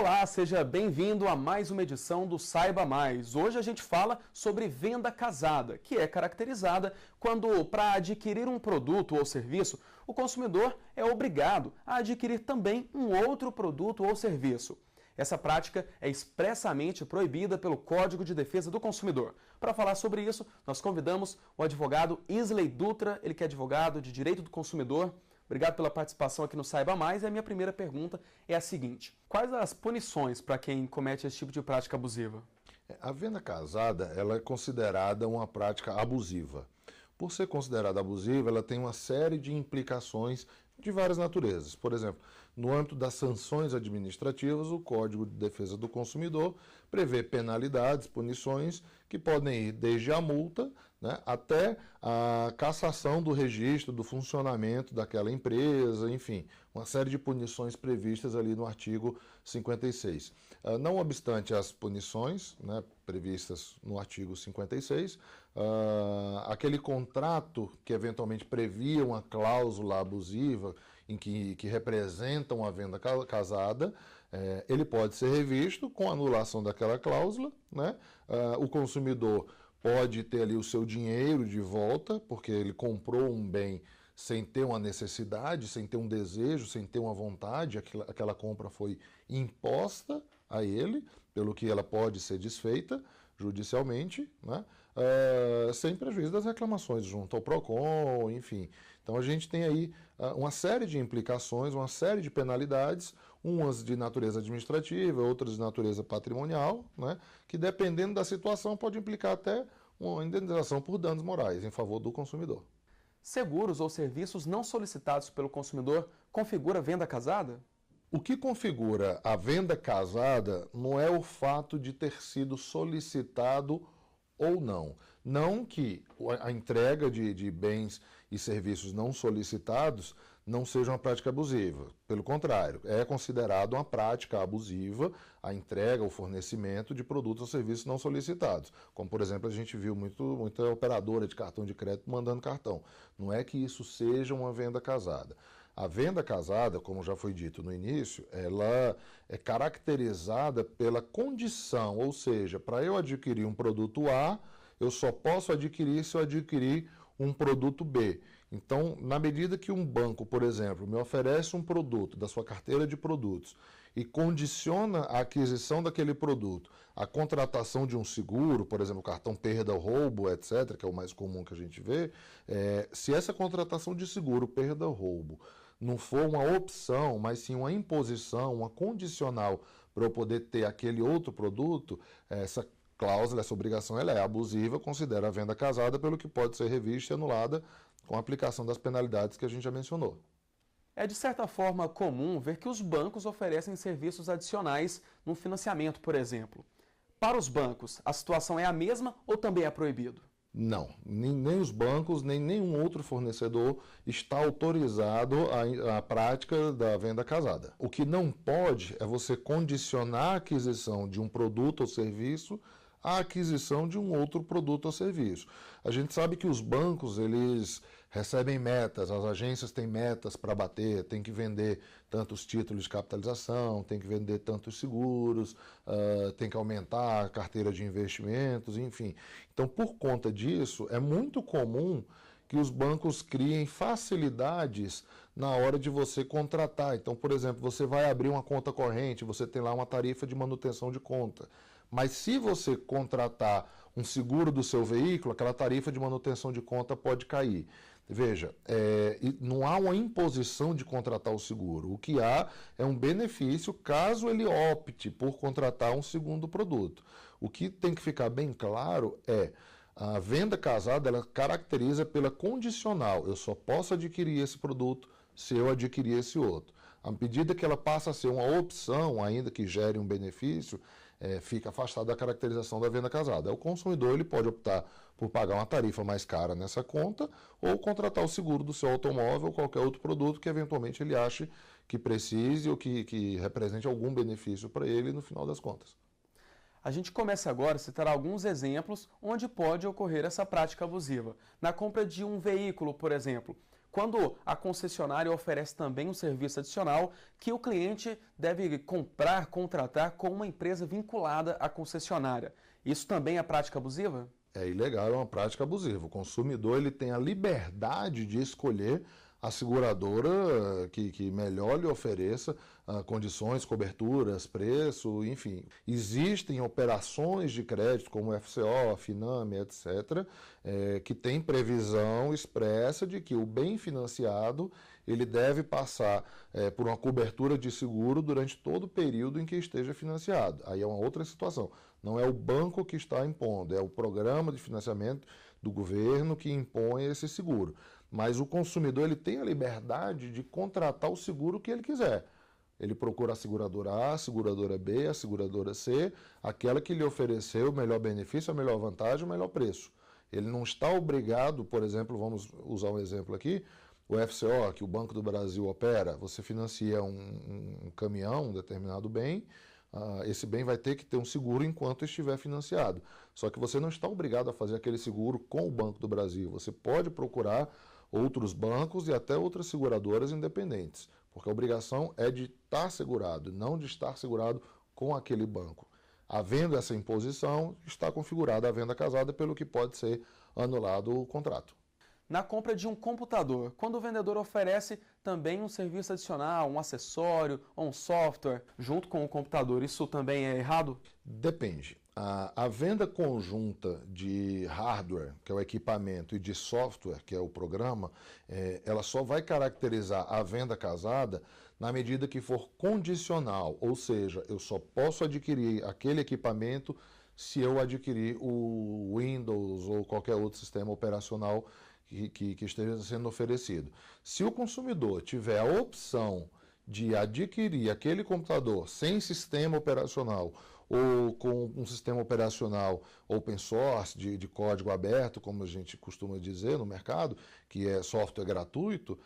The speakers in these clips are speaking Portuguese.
Olá, seja bem-vindo a mais uma edição do Saiba Mais. Hoje a gente fala sobre venda casada, que é caracterizada quando, para adquirir um produto ou serviço, o consumidor é obrigado a adquirir também um outro produto ou serviço. Essa prática é expressamente proibida pelo Código de Defesa do Consumidor. Para falar sobre isso, nós convidamos o advogado Isley Dutra, ele que é advogado de Direito do Consumidor. Obrigado pela participação aqui no Saiba Mais. E a minha primeira pergunta é a seguinte: quais as punições para quem comete esse tipo de prática abusiva? A venda casada, ela é considerada uma prática abusiva. Por ser considerada abusiva, ela tem uma série de implicações de várias naturezas. Por exemplo, no âmbito das sanções administrativas, o Código de Defesa do Consumidor prevê penalidades, punições que podem ir desde a multa, né, até a cassação do registro, do funcionamento daquela empresa, enfim, uma série de punições previstas ali no artigo 56. Não obstante as punições, né, previstas no artigo 56, aquele contrato que eventualmente previa uma cláusula abusiva em que representa uma venda casada, ele pode ser revisto com a anulação daquela cláusula, né? O consumidor pode ter ali o seu dinheiro de volta, porque ele comprou um bem sem ter uma necessidade, sem ter um desejo, sem ter uma vontade, aquela compra foi imposta a ele, pelo que ela pode ser desfeita judicialmente, né? Sem prejuízo das reclamações junto ao PROCON, enfim. Então a gente tem aí uma série de implicações, uma série de penalidades, umas de natureza administrativa, outras de natureza patrimonial, né? Que dependendo da situação pode implicar até uma indenização por danos morais em favor do consumidor. Seguros ou serviços não solicitados pelo consumidor configura venda casada? O que configura a venda casada não é o fato de ter sido solicitado ou não. Não que a entrega de bens e serviços não solicitados não seja uma prática abusiva. Pelo contrário, é considerado uma prática abusiva a entrega, o fornecimento de produtos ou serviços não solicitados. Como, por exemplo, a gente viu muita operadora de cartão de crédito mandando cartão. Não é que isso seja uma venda casada. A venda casada, como já foi dito no início, ela é caracterizada pela condição, ou seja, para eu adquirir um produto A, eu só posso adquirir se eu adquirir um produto B. Então, na medida que um banco, por exemplo, me oferece um produto da sua carteira de produtos e condiciona a aquisição daquele produto à contratação de um seguro, por exemplo, cartão perda ou roubo, etc., que é o mais comum que a gente vê, se essa contratação de seguro, perda ou roubo, não for uma opção, mas sim uma imposição, uma condicional para eu poder ter aquele outro produto, essa cláusula, essa obrigação, ela é abusiva, considera a venda casada, pelo que pode ser revista e anulada com a aplicação das penalidades que a gente já mencionou. É de certa forma comum ver que os bancos oferecem serviços adicionais no financiamento, por exemplo. Para os bancos, a situação é a mesma ou também é proibido? Não, nem os bancos, nem nenhum outro fornecedor está autorizado à prática da venda casada. O que não pode é você condicionar a aquisição de um produto ou serviço à aquisição de um outro produto ou serviço. A gente sabe que os bancos, eles recebem metas, as agências têm metas para bater, tem que vender tantos títulos de capitalização, tem que vender tantos seguros, tem que aumentar a carteira de investimentos, enfim. Então, por conta disso, é muito comum que os bancos criem facilidades na hora de você contratar. Então, por exemplo, você vai abrir uma conta corrente, você tem lá uma tarifa de manutenção de conta. Mas se você contratar um seguro do seu veículo, aquela tarifa de manutenção de conta pode cair. Veja, não há uma imposição de contratar o seguro. O que há é um benefício caso ele opte por contratar um segundo produto. O que tem que ficar bem claro é a venda casada, ela caracteriza pela condicional. Eu só posso adquirir esse produto se eu adquirir esse outro. À medida que ela passa a ser uma opção, ainda que gere um benefício, fica afastado da caracterização da venda casada. O consumidor ele pode optar por pagar uma tarifa mais cara nessa conta ou contratar o seguro do seu automóvel ou qualquer outro produto que eventualmente ele ache que precise ou que represente algum benefício para ele no final das contas. A gente começa agora a citar alguns exemplos onde pode ocorrer essa prática abusiva. Na compra de um veículo, por exemplo, quando a concessionária oferece também um serviço adicional que o cliente deve comprar, contratar com uma empresa vinculada à concessionária. Isso também é prática abusiva? É ilegal, é uma prática abusiva. O consumidor ele tem a liberdade de escolher a seguradora que melhor lhe ofereça condições, coberturas, preço, enfim. Existem operações de crédito como o FCO, a Finame, etc., que tem previsão expressa de que o bem financiado ele deve passar por uma cobertura de seguro durante todo o período em que esteja financiado. Aí é uma outra situação. Não é o banco que está impondo, é o programa de financiamento do governo que impõe esse seguro. Mas o consumidor ele tem a liberdade de contratar o seguro que ele quiser. Ele procura a seguradora A, a seguradora B, a seguradora C, aquela que lhe ofereceu o melhor benefício, a melhor vantagem, o melhor preço. Ele não está obrigado, por exemplo, vamos usar um exemplo aqui, o FCO, que o Banco do Brasil opera, você financia um caminhão, um determinado bem, esse bem vai ter que ter um seguro enquanto estiver financiado. Só que você não está obrigado a fazer aquele seguro com o Banco do Brasil. Você pode procurar outros bancos e até outras seguradoras independentes, porque a obrigação é de estar segurado, não de estar segurado com aquele banco. Havendo essa imposição, está configurada a venda casada, pelo que pode ser anulado o contrato. Na compra de um computador, quando o vendedor oferece também um serviço adicional, um acessório ou um software junto com o computador, isso também é errado? Depende. A venda conjunta de hardware, que é o equipamento, e de software, que é o programa, ela só vai caracterizar a venda casada na medida que for condicional, ou seja, eu só posso adquirir aquele equipamento se eu adquirir o Windows ou qualquer outro sistema operacional que esteja sendo oferecido. Se o consumidor tiver a opção de adquirir aquele computador sem sistema operacional ou com um sistema operacional open source, de código aberto, como a gente costuma dizer no mercado, que é software gratuito,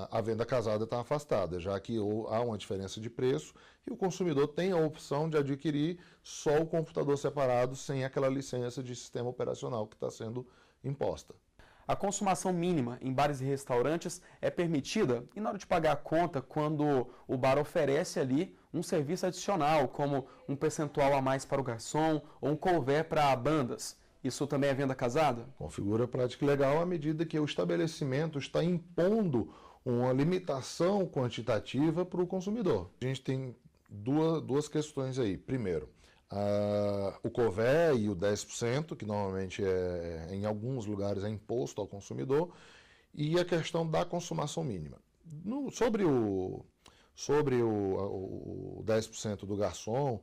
a venda casada está afastada, já que há uma diferença de preço e o consumidor tem a opção de adquirir só o computador separado sem aquela licença de sistema operacional que está sendo imposta. A consumação mínima em bares e restaurantes é permitida e na hora de pagar a conta, quando o bar oferece ali um serviço adicional, como um percentual a mais para o garçom ou um couvert para bandas. Isso também é venda casada? Configura a prática ilegal à medida que o estabelecimento está impondo uma limitação quantitativa para o consumidor. A gente tem duas questões aí. Primeiro, o couvert e o 10%, que normalmente em alguns lugares é imposto ao consumidor, e a questão da consumação mínima. Sobre o 10% do garçom,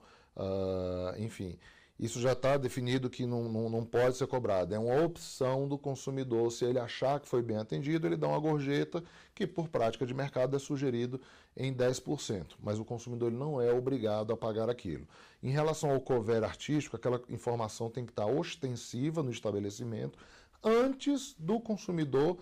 enfim, isso já está definido que não pode ser cobrado. É uma opção do consumidor. Se ele achar que foi bem atendido, ele dá uma gorjeta, que por prática de mercado é sugerido em 10%. Mas o consumidor ele não é obrigado a pagar aquilo. Em relação ao couvert artístico, aquela informação tem que estar ostensiva no estabelecimento antes do consumidor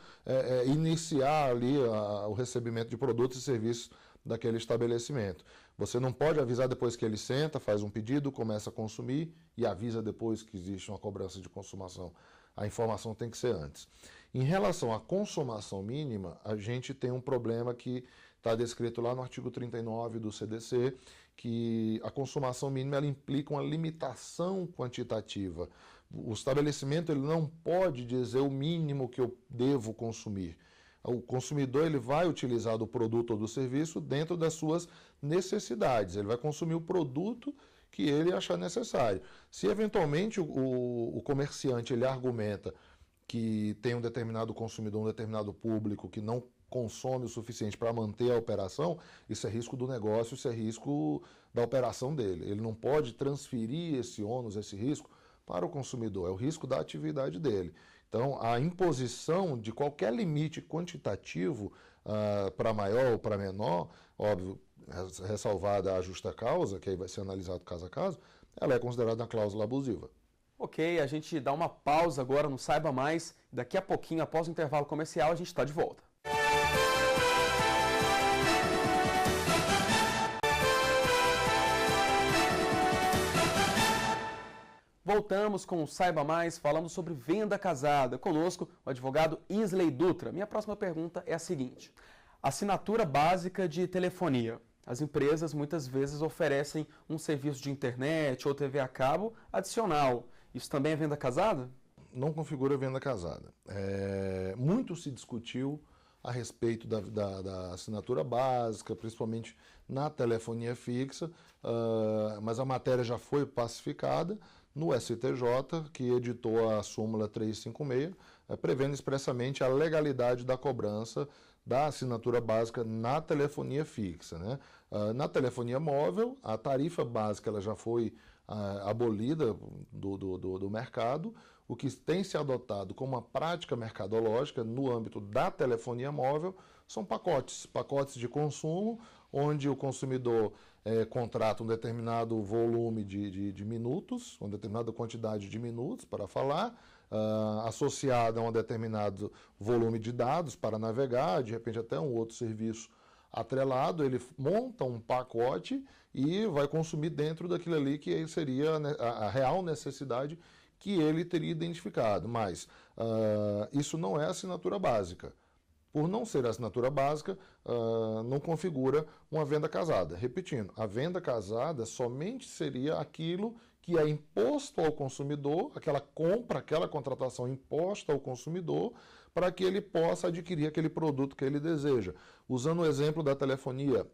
iniciar ali o recebimento de produtos e serviços daquele estabelecimento. Você não pode avisar depois que ele senta, faz um pedido, começa a consumir e avisa depois que existe uma cobrança de consumação. A informação tem que ser antes. Em relação à consumação mínima, a gente tem um problema que está descrito lá no artigo 39 do CDC, que a consumação mínima ela implica uma limitação quantitativa. O estabelecimento ele não pode dizer o mínimo que eu devo consumir. O consumidor ele vai utilizar do produto ou do serviço dentro das suas necessidades. Ele vai consumir o produto que ele achar necessário. Se eventualmente o comerciante ele argumenta que tem um determinado consumidor, um determinado público que não consome o suficiente para manter a operação, isso é risco do negócio, isso é risco da operação dele. Ele não pode transferir esse ônus, esse risco para o consumidor, é o risco da atividade dele. Então, a imposição de qualquer limite quantitativo para maior ou para menor, óbvio, ressalvada a justa causa, que aí vai ser analisado caso a caso, ela é considerada uma cláusula abusiva. Ok, a gente dá uma pausa agora no Saiba Mais. Daqui a pouquinho, após o intervalo comercial, a gente está de volta. Voltamos com o Saiba Mais, falando sobre venda casada. Conosco, o advogado Isley Dutra. Minha próxima pergunta é a seguinte: assinatura básica de telefonia. As empresas muitas vezes oferecem um serviço de internet ou TV a cabo adicional. Isso também é venda casada? Não configura venda casada. Muito se discutiu a respeito da assinatura básica, principalmente na telefonia fixa, mas a matéria já foi pacificada no STJ, que editou a súmula 356, prevendo expressamente a legalidade da cobrança da assinatura básica na telefonia fixa, né? Na telefonia móvel, a tarifa básica ela já foi abolida do mercado. O que tem se adotado como uma prática mercadológica no âmbito da telefonia móvel são pacotes de consumo, onde o consumidor contrata um determinado volume de minutos, uma determinada quantidade de minutos para falar, associada a um determinado volume de dados para navegar, de repente até um outro serviço atrelado. Ele monta um pacote e vai consumir dentro daquilo ali que seria a real necessidade que ele teria identificado. Mas isso não é assinatura básica. Por não ser assinatura básica, não configura uma venda casada. Repetindo, a venda casada somente seria aquilo que é imposto ao consumidor, aquela compra, aquela contratação imposta ao consumidor, para que ele possa adquirir aquele produto que ele deseja. Usando o exemplo da telefonia,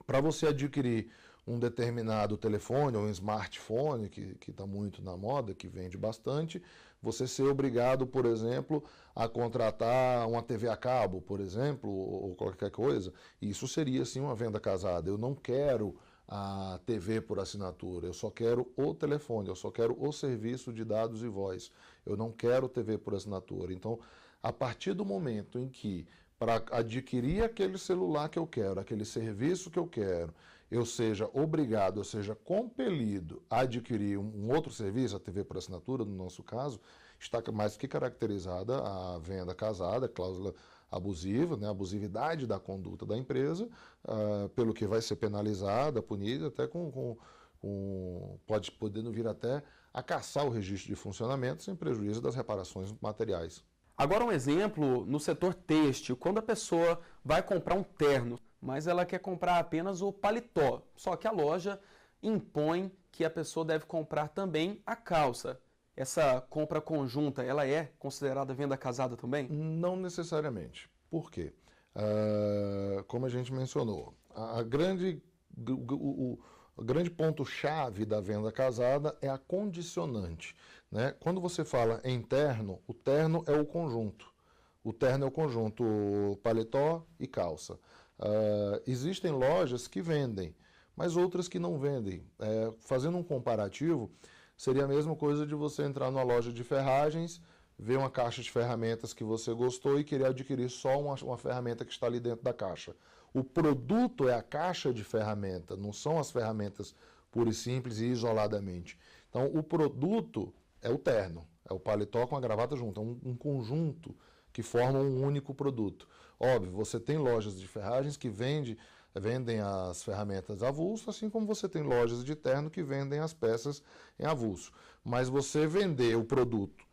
para você adquirir um determinado telefone ou um smartphone, que está muito na moda, que vende bastante, você ser obrigado, por exemplo, a contratar uma TV a cabo, por exemplo, ou qualquer coisa, isso seria sim uma venda casada. Eu não quero a TV por assinatura, eu só quero o telefone, eu só quero o serviço de dados e voz, eu não quero TV por assinatura. Então, a partir do momento em que, para adquirir aquele celular que eu quero, aquele serviço que eu quero, eu seja obrigado, eu seja compelido a adquirir um outro serviço, a TV por assinatura, no nosso caso, está mais que caracterizada a venda casada, a cláusula abusiva, né, a abusividade da conduta da empresa, pelo que vai ser penalizada, punida, até podendo vir até a cassar o registro de funcionamento sem prejuízo das reparações materiais. Agora um exemplo no setor têxtil, quando a pessoa vai comprar um terno, mas ela quer comprar apenas o paletó, só que a loja impõe que a pessoa deve comprar também a calça. Essa compra conjunta, ela é considerada venda casada também? Não necessariamente. Por quê? Como a gente mencionou, o grande ponto-chave da venda casada é a condicionante, né? Quando você fala em terno, o terno é o conjunto. O terno é o conjunto paletó e calça. Existem lojas que vendem, mas outras que não vendem. Fazendo um comparativo, seria a mesma coisa de você entrar numa loja de ferragens, ver uma caixa de ferramentas que você gostou e querer adquirir só uma ferramenta que está ali dentro da caixa. O produto é a caixa de ferramenta, não são as ferramentas pura e simples e isoladamente. Então, o produto é o terno, é o paletó com a gravata junto, é um conjunto que forma um único produto. Óbvio, você tem lojas de ferragens que vendem as ferramentas avulso, assim como você tem lojas de terno que vendem as peças em avulso. Mas você vender o produto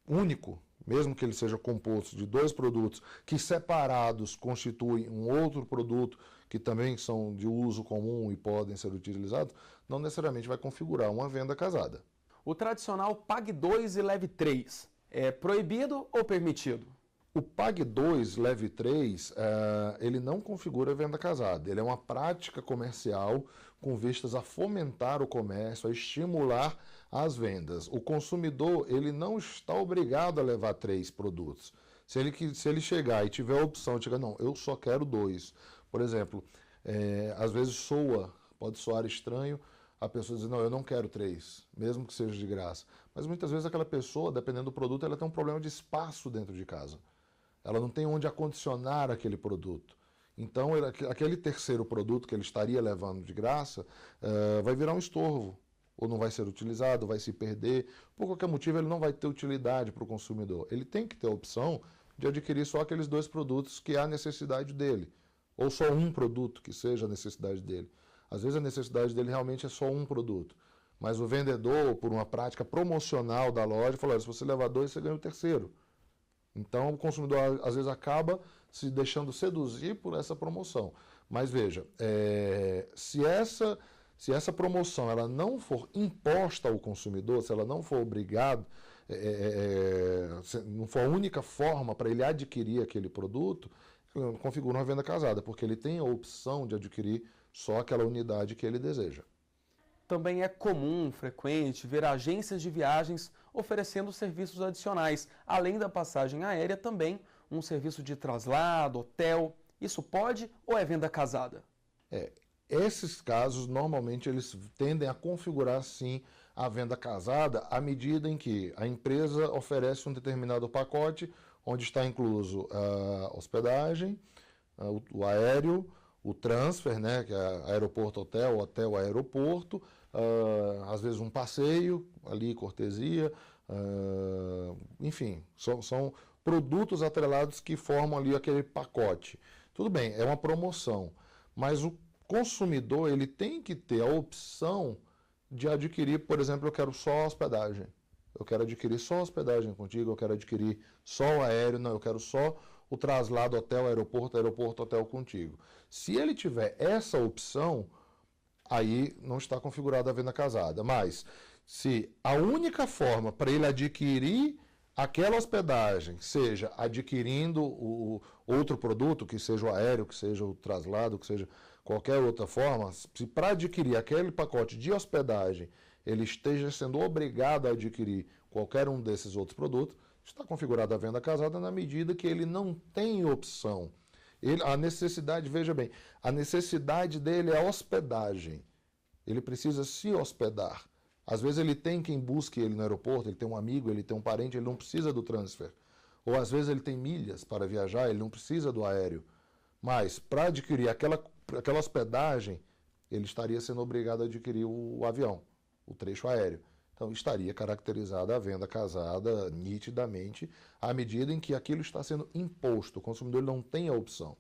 único, mesmo que ele seja composto de dois produtos que separados constituem um outro produto que também são de uso comum e podem ser utilizados, não necessariamente vai configurar uma venda casada. O tradicional pague 2 e leve 3 é proibido ou permitido? O Pague 2, Leve 3, ele não configura venda casada. Ele é uma prática comercial com vistas a fomentar o comércio, a estimular as vendas. O consumidor ele não está obrigado a levar 3 produtos. Se ele chegar e tiver a opção de chegar, não, eu só quero 2. Por exemplo, às vezes pode soar estranho a pessoa dizer, não, eu não quero 3, mesmo que seja de graça. Mas muitas vezes aquela pessoa, dependendo do produto, ela tem um problema de espaço dentro de casa. Ela não tem onde acondicionar aquele produto. Então, aquele terceiro produto que ele estaria levando de graça vai virar um estorvo, ou não vai ser utilizado, vai se perder. Por qualquer motivo, ele não vai ter utilidade para o consumidor. Ele tem que ter a opção de adquirir só aqueles 2 produtos que há necessidade dele, ou só um produto que seja a necessidade dele. Às vezes a necessidade dele realmente é só um produto. Mas o vendedor, por uma prática promocional da loja, falou, se você levar 2, você ganha o terceiro. Então o consumidor às vezes acaba se deixando seduzir por essa promoção. Mas veja, se essa promoção ela não for imposta ao consumidor, se ela não for obrigada, se não for a única forma para ele adquirir aquele produto, configura uma venda casada, porque ele tem a opção de adquirir só aquela unidade que ele deseja. Também é comum, frequente, ver agências de viagens oferecendo serviços adicionais, além da passagem aérea, também um serviço de traslado, hotel. Isso pode ou é venda casada? Esses casos, normalmente, eles tendem a configurar, sim, a venda casada à medida em que a empresa oferece um determinado pacote, onde está incluso a hospedagem, o aéreo, o transfer, né, que é aeroporto-hotel, hotel-aeroporto, às vezes um passeio, ali, cortesia, enfim, são produtos atrelados que formam ali aquele pacote. Tudo bem, é uma promoção, mas o consumidor ele tem que ter a opção de adquirir, por exemplo, eu quero só hospedagem. Eu quero adquirir só hospedagem contigo, eu quero adquirir só o aéreo, não, eu quero só o traslado hotel, aeroporto, aeroporto, hotel contigo. Se ele tiver essa opção, aí não está configurada a venda casada. Mas se a única forma para ele adquirir aquela hospedagem seja adquirindo o outro produto, que seja o aéreo, que seja o traslado, que seja qualquer outra forma, se para adquirir aquele pacote de hospedagem ele esteja sendo obrigado a adquirir qualquer um desses outros produtos, está configurada a venda casada na medida que ele não tem opção. A necessidade, veja bem, a necessidade dele é a hospedagem. Ele precisa se hospedar. Às vezes ele tem quem busque ele no aeroporto, ele tem um amigo, ele tem um parente, ele não precisa do transfer. Ou às vezes ele tem milhas para viajar, ele não precisa do aéreo. Mas para adquirir aquela hospedagem, ele estaria sendo obrigado a adquirir o avião, o trecho aéreo. Então estaria caracterizada a venda casada nitidamente à medida em que aquilo está sendo imposto. O consumidor não tem a opção.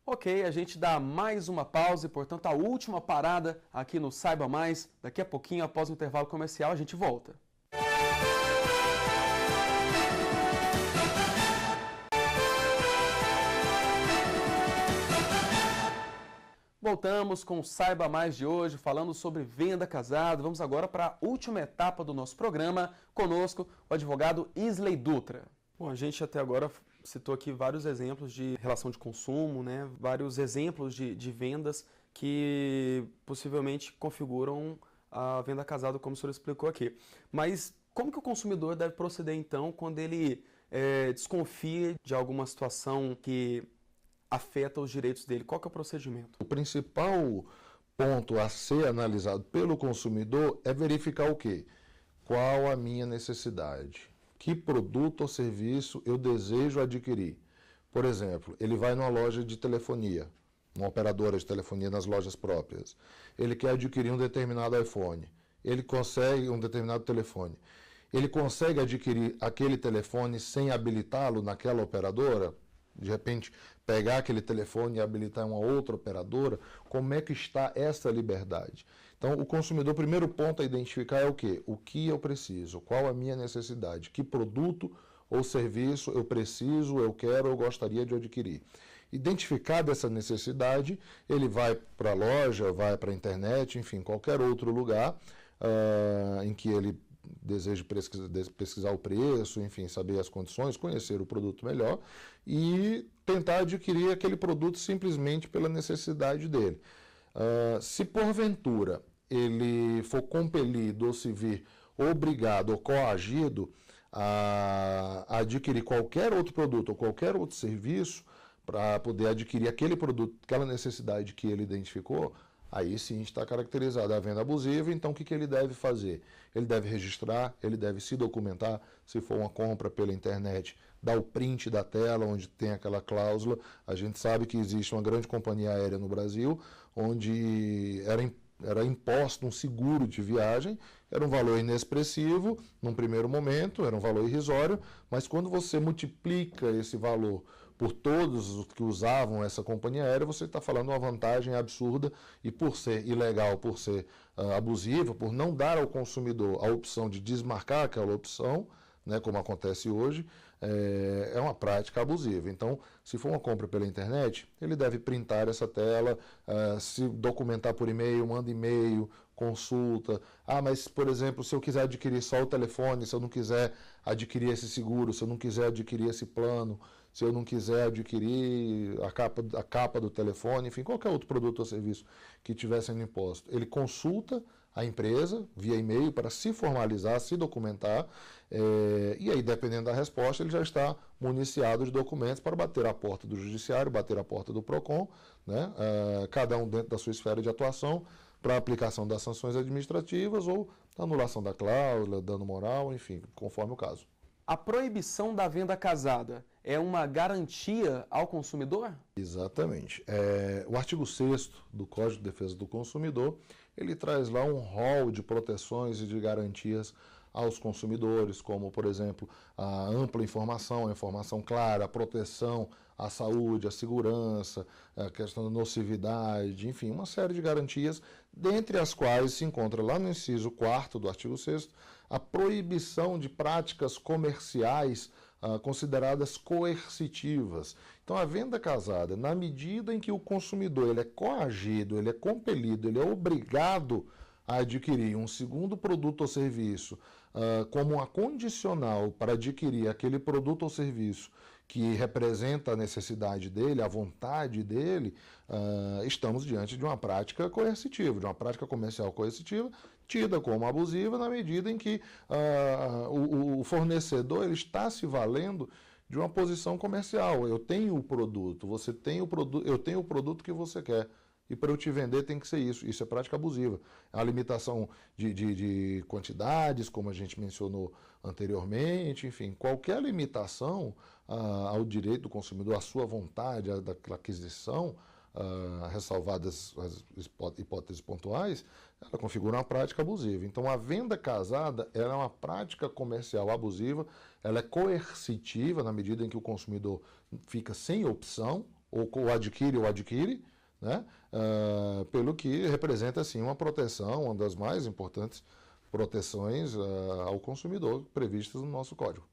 Ok, a gente dá mais uma pausa e, portanto, a última parada aqui no Saiba Mais. Daqui a pouquinho, após o intervalo comercial, a gente volta. Voltamos com o Saiba Mais de hoje, falando sobre venda casada. Vamos agora para a última etapa do nosso programa. Conosco, o advogado Isley Dutra. Bom, a gente até agora citou aqui vários exemplos de relação de consumo, né? Vários exemplos de vendas que possivelmente configuram a venda casada, como o senhor explicou aqui. Mas como que o consumidor deve proceder, então, quando ele desconfia de alguma situação que afeta os direitos dele? Qual que é o procedimento? O principal ponto a ser analisado pelo consumidor é verificar o quê? Qual a minha necessidade? Que produto ou serviço eu desejo adquirir? Por exemplo, ele vai numa loja de telefonia, uma operadora de telefonia nas lojas próprias. Ele quer adquirir um determinado iPhone. Ele consegue um determinado telefone. Ele consegue adquirir aquele telefone sem habilitá-lo naquela operadora? De repente, pegar aquele telefone e habilitar uma outra operadora? Como é que está essa liberdade? Então, o consumidor, o primeiro ponto a identificar é o quê? O que eu preciso? Qual a minha necessidade? Que produto ou serviço eu preciso, eu quero, eu gostaria de adquirir? Identificada essa necessidade, ele vai para a loja, vai para a internet, enfim, qualquer outro lugar em que ele deseja pesquisar o preço, enfim, saber as condições, conhecer o produto melhor e tentar adquirir aquele produto simplesmente pela necessidade dele. Se porventura ele for compelido ou se vir obrigado ou coagido a adquirir qualquer outro produto ou qualquer outro serviço para poder adquirir aquele produto, aquela necessidade que ele identificou, aí sim está caracterizada a venda abusiva. Então o que ele deve fazer? Ele deve registrar, ele deve se documentar, se for uma compra pela internet, dar o print da tela onde tem aquela cláusula. A gente sabe que existe uma grande companhia aérea no Brasil, onde era imposto um seguro de viagem, era um valor inexpressivo num primeiro momento, era um valor irrisório, mas quando você multiplica esse valor por todos os que usavam essa companhia aérea, você está falando uma vantagem absurda e por ser ilegal, por ser abusiva, por não dar ao consumidor a opção de desmarcar aquela opção, né, como acontece hoje, é uma prática abusiva. Então, se for uma compra pela internet, ele deve printar essa tela, se documentar por e-mail, manda e-mail, consulta. Mas, por exemplo, se eu quiser adquirir só o telefone, se eu não quiser adquirir esse seguro, se eu não quiser adquirir esse plano, se eu não quiser adquirir a capa do telefone, enfim, qualquer outro produto ou serviço que estiver sendo imposto, ele consulta a empresa via e-mail para se formalizar, se documentar, e aí, dependendo da resposta, ele já está municiado de documentos para bater a porta do judiciário, bater a porta do PROCON, né, cada um dentro da sua esfera de atuação, para a aplicação das sanções administrativas ou anulação da cláusula, dano moral, enfim, conforme o caso. A proibição da venda casada é uma garantia ao consumidor? Exatamente. O artigo 6º do Código de Defesa do Consumidor, ele traz lá um rol de proteções e de garantias aos consumidores, como, por exemplo, a ampla informação, a informação clara, a proteção à saúde, à segurança, a questão da nocividade, enfim, uma série de garantias, dentre as quais se encontra lá no inciso 4º do artigo 6º, a proibição de práticas comerciais consideradas coercitivas. Então, a venda casada, na medida em que o consumidor ele é coagido, ele é compelido, ele é obrigado a adquirir um segundo produto ou serviço como uma condicional para adquirir aquele produto ou serviço que representa a necessidade dele, a vontade dele, estamos diante de uma prática coercitiva, de uma prática comercial coercitiva, tida como abusiva na medida em que o fornecedor ele está se valendo de uma posição comercial. Eu tenho o produto, você tem o produto, eu tenho o produto que você quer. E para eu te vender tem que ser isso. Isso é prática abusiva. A limitação de quantidades, como a gente mencionou anteriormente, enfim, qualquer limitação ao direito do consumidor, à sua vontade, da aquisição, ressalvadas as hipóteses pontuais, ela configura uma prática abusiva. Então, a venda casada ela é uma prática comercial abusiva, ela é coercitiva na medida em que o consumidor fica sem opção, ou adquire, né? Pelo que representa assim, uma proteção, uma das mais importantes proteções ao consumidor previstas no nosso Código.